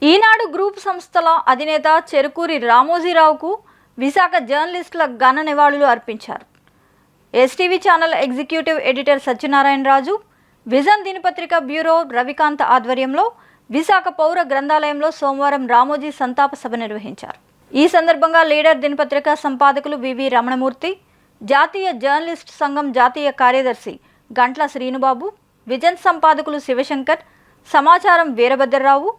ఈనాడు group సంస్థల అధినేత చెరుకూరి రామోజీరావుకు విశాఖ జర్నలిస్టుల ఘన నివాళులు అర్పించారు. STV channel executive editor Satyanarayana Raju, Vision దినపత్రిక బ్యూరో రవికాంత్ ఆధ్వర్యంలో విశాఖ పౌర గ్రంథాలయంలో సోమవారం రామోజీ సంతాప సభ నిర్వహించారు. ఈ సందర్భంగా లీడర్ దినపత్రిక సంపాదకులు వివి రమణమూర్తి, జాతీయ జర్నలిస్ట్ సంఘం జాతీయ కార్యదర్శి గంట్ల శ్రీనుబాబు, విజన్ సంపాదకులు శివశంకర్, సమాచారం Veerabhadrarao,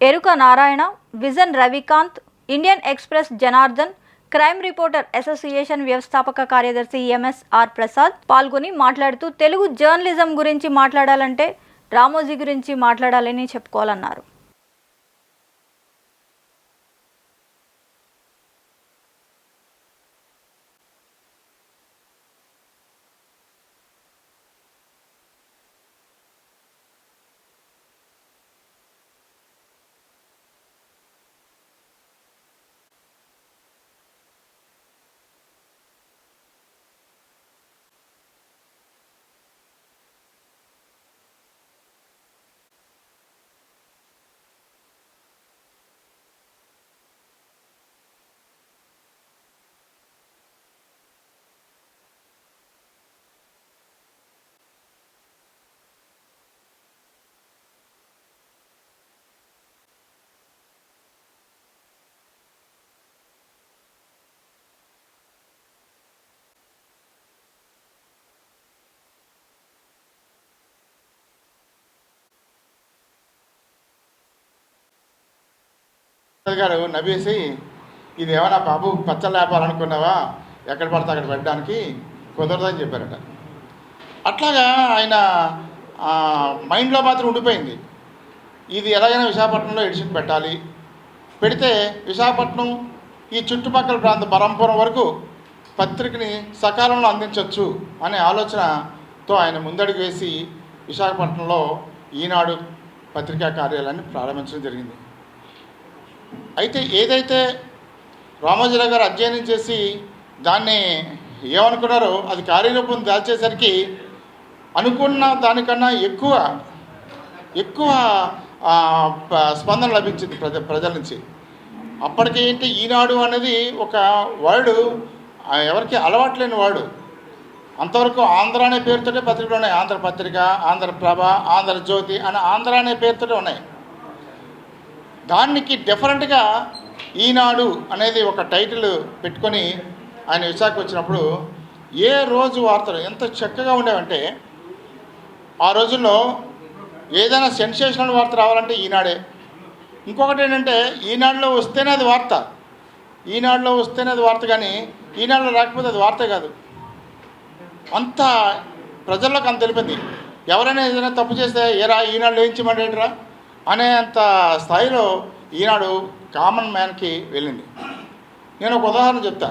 Eruka Narayana, Vision Ravikanth, Indian Express Janardhan, crime reporter association వ్యవస్థాపక కార్యదర్శి ఎంఎస్ఆర్ ప్రసాద్ పాల్గొని మాట్లాడుతూ తెలుగు జర్నలిజం గురించి మాట్లాడాలంటే రామోజీ గురించి మాట్లాడాలని చెప్పుకోవాలన్నారు. గారు నవ్వేసి, ఇది ఏమైనా బాబు పచ్చళ్ళు లేపాలనుకున్నావా, ఎక్కడ పడితే అక్కడ పెట్టడానికి కుదరదని చెప్పారట. అట్లాగా ఆయన మైండ్లో మాత్రం ఉండిపోయింది, ఇది ఎలాగైనా విశాఖపట్నంలో ఎడిషన్ పెట్టాలి, పెడితే విశాఖపట్నం ఈ చుట్టుపక్కల ప్రాంత బరంపురం వరకు పత్రికని సకాలంలో అందించవచ్చు అనే ఆలోచనతో ఆయన ముందడుగు వేసి విశాఖపట్నంలో ఈనాడు పత్రికా కార్యాలయాన్ని ప్రారంభించడం జరిగింది. అయితే ఏదైతే రామోజీరావు గారు అధ్యయనం చేసి దాన్ని ఏమనుకున్నారో అది కార్యరూపం దాల్చేసరికి అనుకున్న దానికన్నా ఎక్కువ స్పందన లభించింది ప్రజల నుంచి. అప్పటికేంటి ఈనాడు అనేది ఒక వర్డ్ ఎవరికి అలవాట్లేని వర్డ్. అంతవరకు ఆంధ్ర అనే పేరుతోనే పత్రికలు ఉన్నాయి. ఆంధ్రపత్రిక, ఆంధ్రప్రభ, ఆంధ్రజ్యోతి అని ఆంధ్ర అనే పేరుతోనే ఉన్నాయి. దానికి డిఫరెంట్గా ఈనాడు అనేది ఒక టైటిల్ పెట్టుకొని ఆయన విశాఖ వచ్చినప్పుడు ఏ రోజు వార్తలు ఎంత చక్కగా ఉండేవంటే, ఆ రోజుల్లో ఏదైనా సెన్సేషనల్ వార్త రావాలంటే ఈనాడే. ఇంకొకటి ఏంటంటే ఈనాడులో వస్తేనే అది వార్త, ఈనాడులో వస్తేనే అది వార్త, కానీ ఈనాడులో రాకపోతే అది వార్తే కాదు. అంత ప్రజల్లోకి అంత తెలిపింది. ఎవరైనా ఏదైనా తప్పు చేస్తే ఏరా ఈనాడులో వేయించమంటేట్రా అనేంత స్థాయిలో ఈనాడు కామన్ మ్యాన్కి వెళ్ళింది. నేను ఒక ఉదాహరణ చెప్తా.